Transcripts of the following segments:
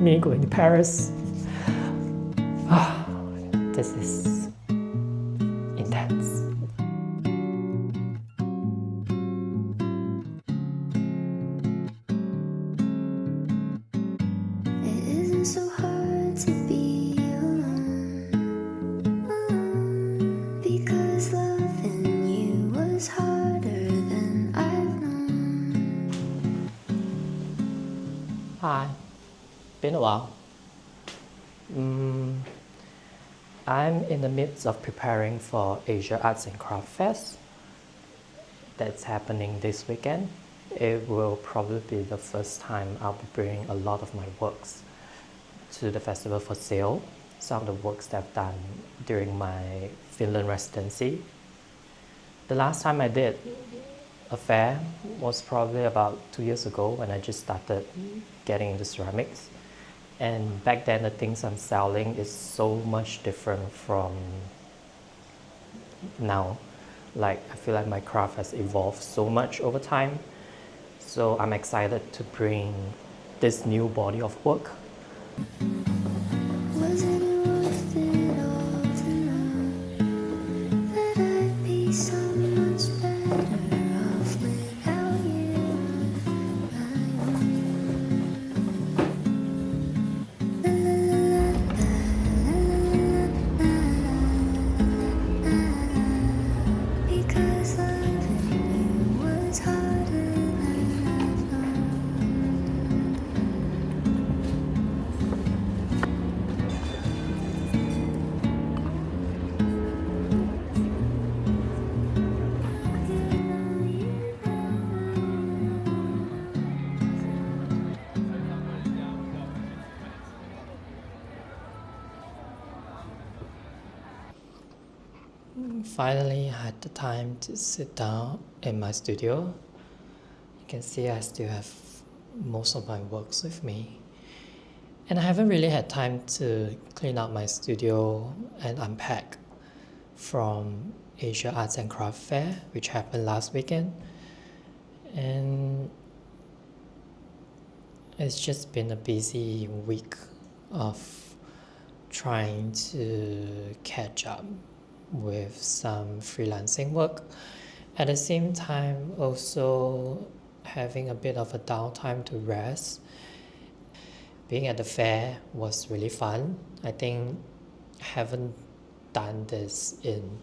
me going to Paris. This is intense. It isn't so hard to be alone, because loving you was harder than I've known. Hi, been a while. I'm in the midst of preparing for Asia Arts and Craft Fest that's happening this weekend. It will probably be the first time I'll be bringing a lot of my works to the festival for sale. Some of the works that I've done during my Finland residency. The last time I did a fair was probably about 2 years ago when I just started getting into ceramics. And back then the things I'm selling is so much different from now. Like, I feel like my craft has evolved so much over time. So I'm excited to bring this new body of work. Was it worth it all to know that I'd be so much better off without you? Because loving you was harder than I've known. Finally, I had the time to sit down in my studio. You can see I still have most of my works with me. And I haven't really had time to clean out my studio and unpack from Asia Arts and Craft Fair, which happened last weekend. And it's just been a busy week of trying to catch up with some freelancing work. At the same time, also having a bit of a downtime to rest. Being at the fair was really fun. I think I haven't done this in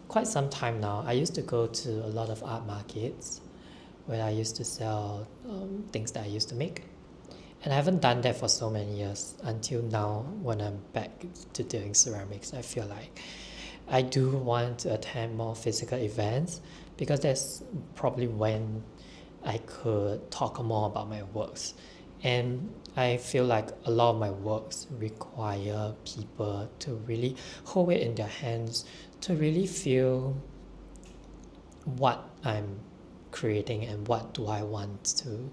quite some time now. I used to go to a lot of art markets where I used to sell things that I used to make. And I haven't done that for so many years until now when I'm back to doing ceramics. I feel like I do want to attend more physical events because that's probably when I could talk more about my works. And I feel like a lot of my works require people to really hold it in their hands, to really feel what I'm creating and what do I want to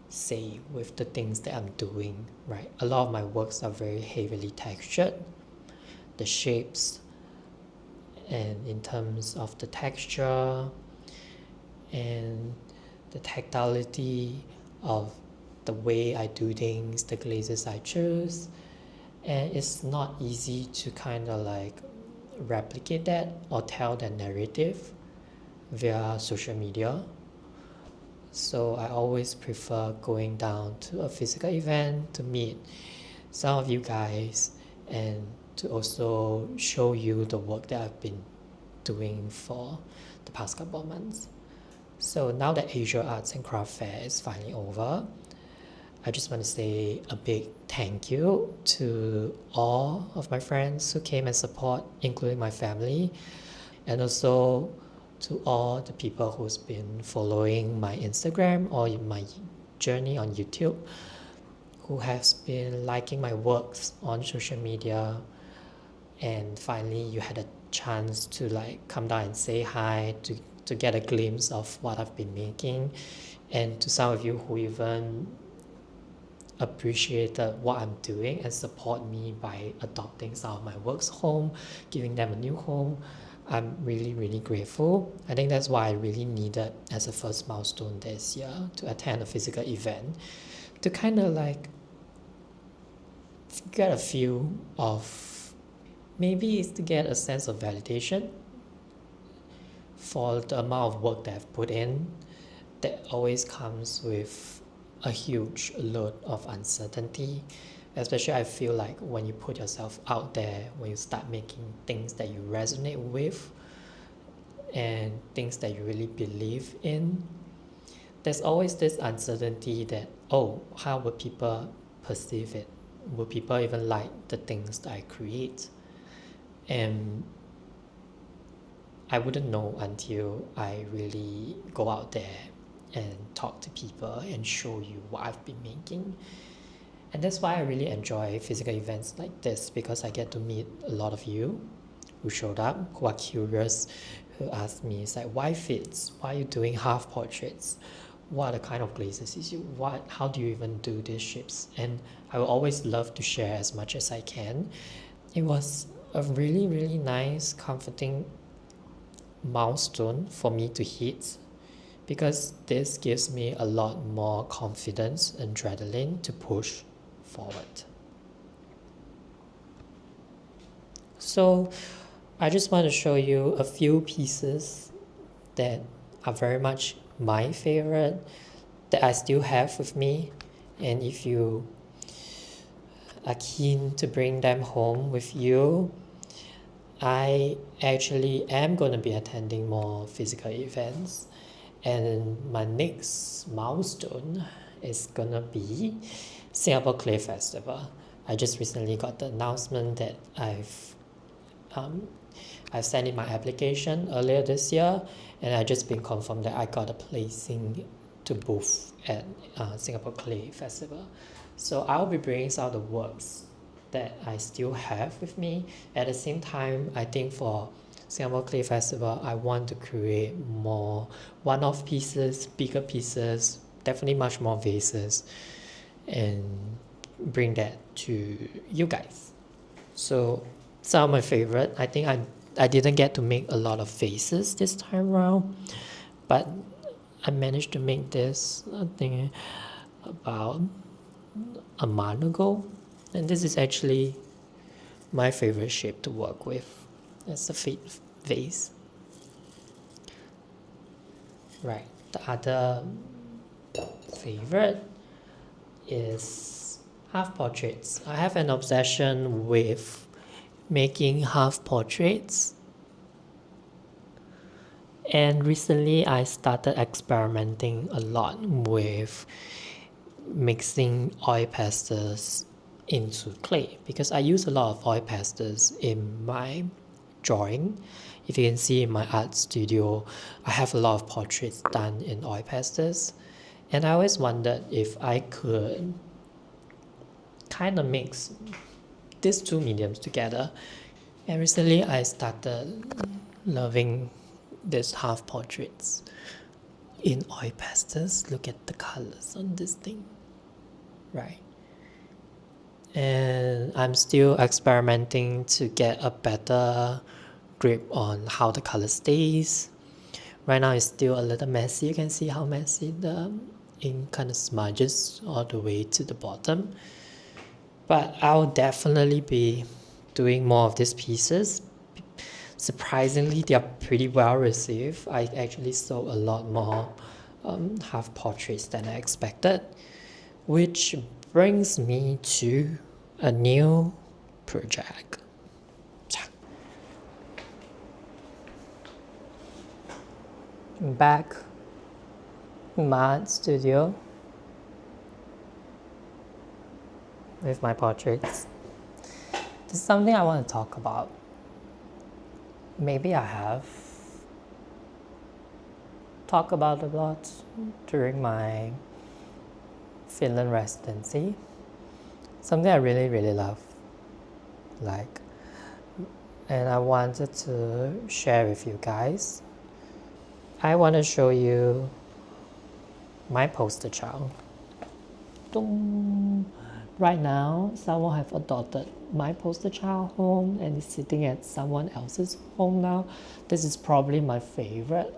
say with the things that I'm doing, right? A lot of my works are very heavily textured. The shapes and in terms of the texture and the tactility of the way I do things, the glazes I choose, and it's not easy to kind of like replicate that or tell that narrative via social media. So I always prefer going down to a physical event to meet some of you guys and to also show you the work that I've been doing for the past couple of months. So now that Asia Arts and Craft Fair is finally over, I just want to say a big thank you to all of my friends who came and support, including my family, and also to all the people who's been following my Instagram or my journey on YouTube, who has been liking my works on social media, and finally you had a chance to like come down and say hi, to get a glimpse of what I've been making, and to some of you who even appreciated what I'm doing and support me by adopting some of my works home, giving them a new home. I'm really, really grateful. I think that's why I really needed as a first milestone this year to attend a physical event to kind of like get a feel of, maybe it's to get a sense of validation for the amount of work that I've put in, that always comes with a huge load of uncertainty. Especially I feel like when you put yourself out there, when you start making things that you resonate with and things that you really believe in, there's always this uncertainty that, oh, how will people perceive it? Will people even like the things that I create? And I wouldn't know until I really go out there and talk to people and show you what I've been making. And that's why I really enjoy physical events like this, because I get to meet a lot of you who showed up, who are curious, who ask me, it's like, why fits? Why are you doing half portraits? What are the kind of glazes is you? How do you even do these shapes? And I will always love to share as much as I can. It was a really, really nice, comforting milestone for me to hit, because this gives me a lot more confidence and adrenaline to push forward. So I just want to show you a few pieces that are very much my favorite, that I still have with me. And if you are keen to bring them home with you, I actually am going to be attending more physical events, and my next milestone is going to be Singapore Clay Festival. I just recently got the announcement that I've sent in my application earlier this year, and I just been confirmed that I got a placing to booth at Singapore Clay Festival. So I'll be bringing some of the works that I still have with me. At the same time, I think for Singapore Clay Festival, I want to create more one-off pieces, bigger pieces, definitely much more vases, and bring that to you guys. So some of my favorite, I think I didn't get to make a lot of vases this time around, but I managed to make this, I think, about a month ago, and this is actually my favorite shape to work with. It's a vase. Right, the other favorite is half portraits. I have an obsession with making half portraits, and recently I started experimenting a lot with mixing oil pastels into clay, because I use a lot of oil pastels in my drawing. If you can see in my art studio, I have a lot of portraits done in oil pastels, and I always wondered if I could kind of mix these two mediums together. And recently I started loving these half portraits in oil pastels. Look at the colors on this thing, right? And I'm still experimenting to get a better grip on how the color stays. Right now it's still a little messy. You can see how messy the ink kind of smudges all the way to the bottom. But I'll definitely be doing more of these pieces. Surprisingly, they are pretty well received. I actually sold a lot more half portraits than I expected, which brings me to a new project. Back in my art studio with my portraits. This is something I want to talk about. Maybe I have talked about it a lot during my Finland residency. Something I really, really love, and I wanted to share with you guys. I want to show you my poster child. Right now, someone have adopted my poster child home and is sitting at someone else's home now. This is probably my favorite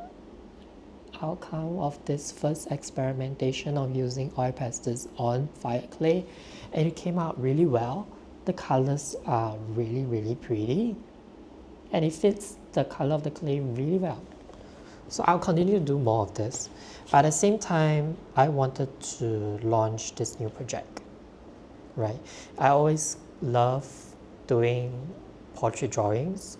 outcome of this first experimentation of using oil pastels on fire clay, and it came out really well. the colors are really pretty and it fits the color of the clay really well. So I'll continue to do more of this. But at the same time, I wanted to launch this new project, right? I always love doing portrait drawings,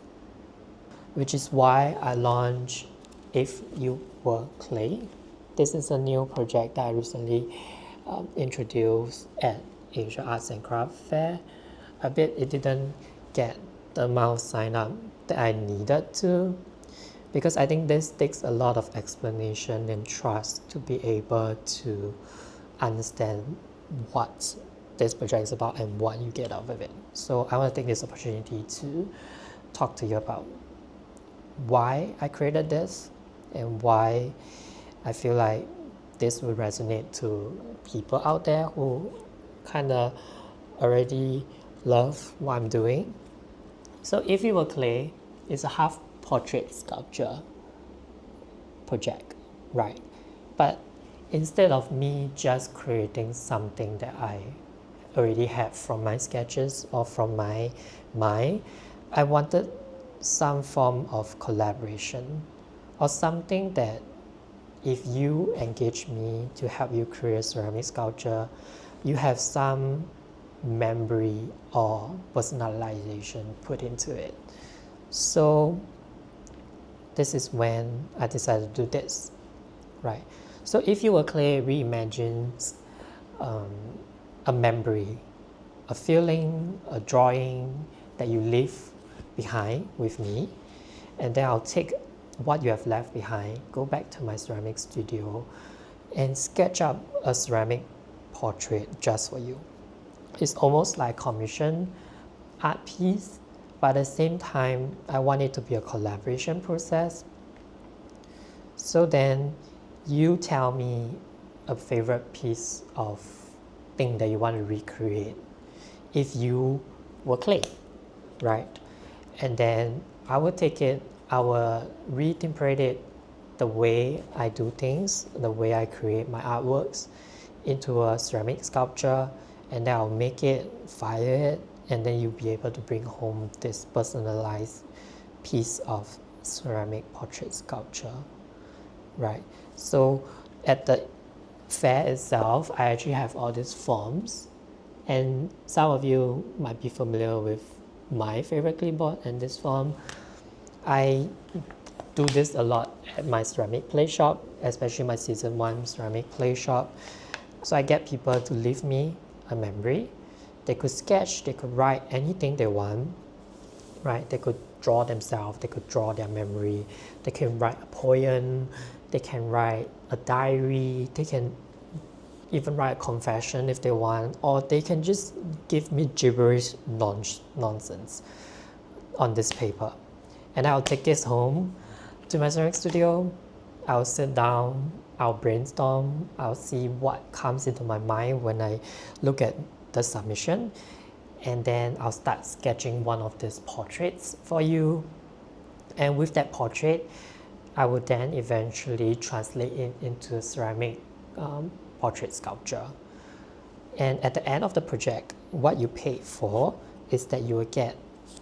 which is why I launched If You Were Clay. This is a new project that I recently introduced at Asia Arts and Craft Fair. It didn't get the amount of sign up that I needed to, because I think this takes a lot of explanation and trust to be able to understand what this project is about and what you get out of it. So I want to take this opportunity to talk to you about why I created this and why I feel like this will resonate to people out there who kind of already love what I'm doing. So If You Were Clay is a half portrait sculpture project, right? But instead of me just creating something that I already have from my sketches or from my mind, I wanted some form of collaboration or something that if you engage me to help you create a ceramic sculpture, you have some memory or personalization put into it. So this is when I decided to do this, right? So If You Were Clay reimagines a memory, a feeling, a drawing that you leave behind with me, and then I'll take what you have left behind, go back to my ceramic studio and sketch up a ceramic portrait just for you. It's almost like commission art piece, but at the same time I want it to be a collaboration process. So then you tell me a favorite piece of thing that you want to recreate if you were clay, right? And then I will take it, I will reinterpret it, the way I do things, the way I create my artworks into a ceramic sculpture, and then I'll make it, fire it, and then you'll be able to bring home this personalized piece of ceramic portrait sculpture, right? So at the fair itself, I actually have all these forms, and some of you might be familiar with my favorite clipboard and this form. I do this a lot at my ceramic play shop, especially my season 1 ceramic play shop. So I get people to leave me a memory. They could sketch, they could write anything they want, right? They could draw themselves, they could draw their memory, they can write a poem, they can write a diary, they can even write a confession if they want, or they can just give me gibberish nonsense on this paper. And I'll take this home to my ceramic studio, I'll sit down, I'll brainstorm, I'll see what comes into my mind when I look at the submission, and then I'll start sketching one of these portraits for you. And with that portrait, I will then eventually translate it into a ceramic portrait sculpture. And at the end of the project, what you paid for is that you will get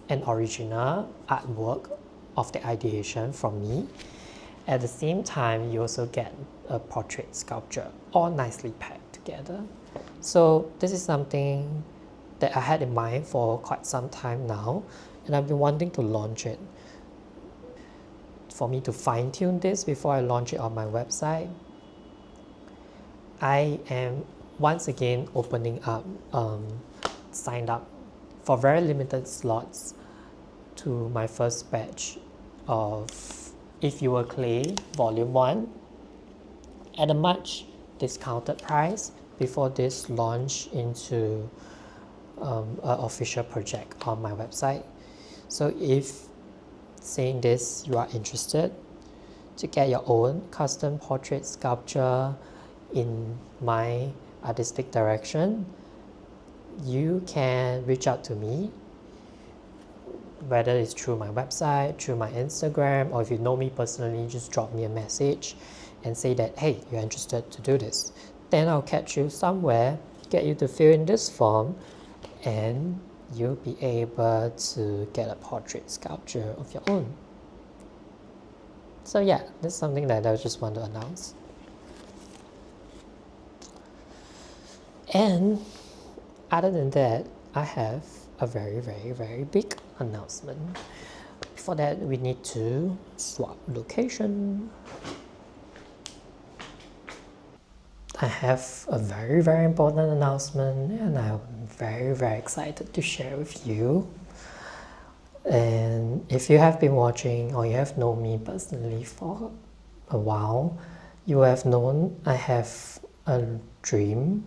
an original artwork of the ideation from me. At the same time, you also get a portrait sculpture, all nicely packed together. So this is something that I had in mind for quite some time now, and I've been wanting to launch it. For me to fine-tune this before I launch it on my website, I am once again opening up, signed up for very limited slots to my first batch of If You Were Clay Volume 1 at a much discounted price before this launch into an official project on my website. So if seeing this you are interested to get your own custom portrait sculpture in my artistic direction, you can reach out to me, whether it's through my website, through my Instagram, or if you know me personally, just drop me a message and say that, hey, you're interested to do this. Then I'll catch you somewhere, get you to fill in this form, and you'll be able to get a portrait sculpture of your own. So yeah, that's something that I just want to announce. And other than that, I have a very, very, very big announcement. For that, we need to swap location. I have a very, very important announcement, and I'm very, very excited to share with you. And if you have been watching or you have known me personally for a while, you have known I have a dream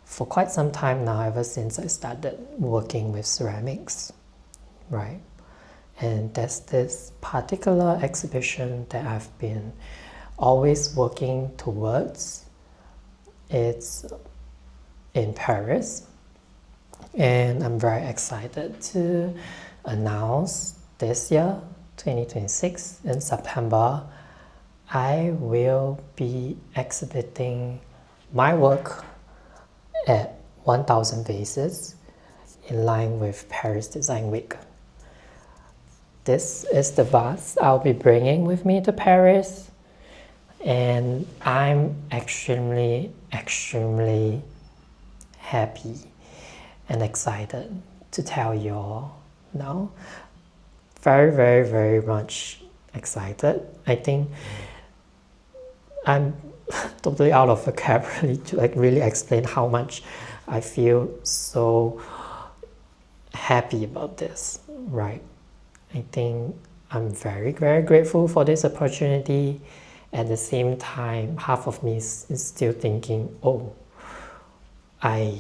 for quite some time now, ever since I started working with ceramics, right? And there's this particular exhibition that I've been always working towards. It's in Paris, and I'm very excited to announce this year, 2026, in September, I will be exhibiting my work at 1000 Vases in line with Paris Design Week. This is the vase I'll be bringing with me to Paris, and I'm extremely, extremely happy and excited to tell you all now. Very, very, very much excited. I think I'm totally out of vocabulary to really explain how much I feel so happy about this, right? I think I'm very, very grateful for this opportunity. At the same time, half of me is still thinking, oh, I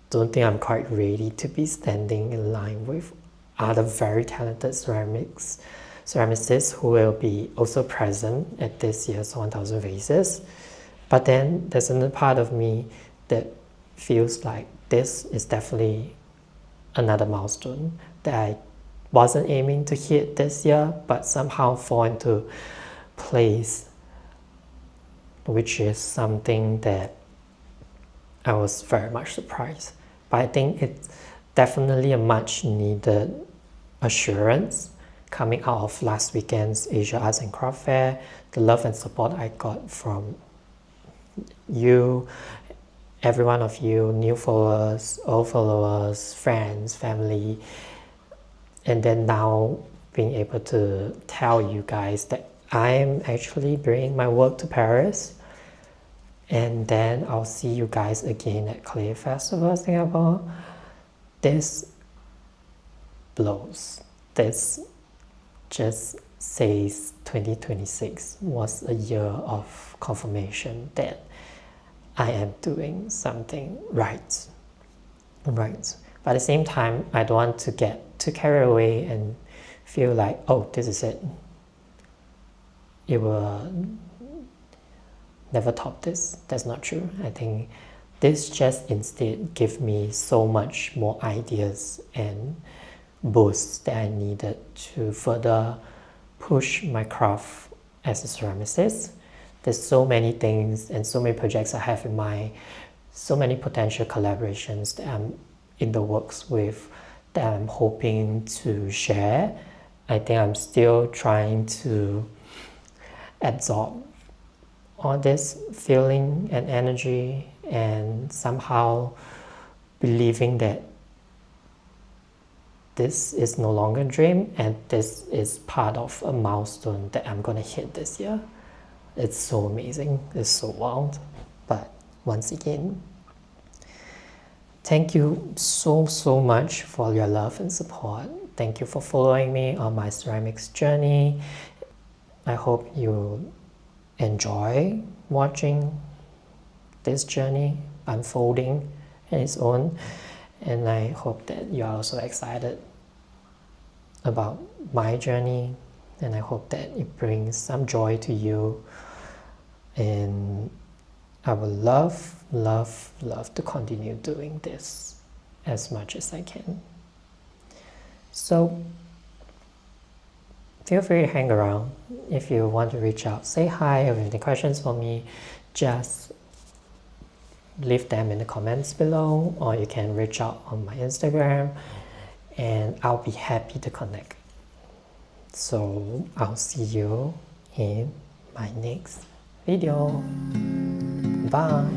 don't think I'm quite ready to be standing in line with other very talented ceramicists who will be also present at this year's 1000 Vases. But then there's another part of me that feels like this is definitely another milestone that I wasn't aiming to hit this year, but somehow fall into place, which is something that I was very much surprised. But I think it's definitely a much needed assurance coming out of last weekend's Asia Arts and Craft Fair, the love and support I got from you, every one of you, new followers, old followers, friends, family, and then now being able to tell you guys that I'm actually bringing my work to Paris, and then I'll see you guys again at Clay Festival Singapore. This blows. This just says 2026 was a year of confirmation that I am doing something right. Right. But at the same time, I don't want to get too carried away and feel like, oh, this is it. It will never top this. That's not true. I think this just instead gave me so much more ideas and boosts that I needed to further push my craft as a ceramicist. There's so many things and so many projects I have in mind, so many potential collaborations that I'm in the works with that I'm hoping to share. I think I'm still trying to absorb all this feeling and energy, and somehow believing that this is no longer a dream and this is part of a milestone that I'm going to hit this year. It's so amazing. It's so wild. But once again, thank you so, so much for your love and support. Thank you for following me on my ceramics journey. I hope you enjoy watching this journey unfolding on its own, and I hope that you are also excited about my journey, and I hope that it brings some joy to you, and I would love, love, love to continue doing this as much as I can. So feel free to hang around. If you want to reach out, say hi, or if you have any questions for me, just leave them in the comments below, or you can reach out on my Instagram, and I'll be happy to connect. So I'll see you in my next video. Bye.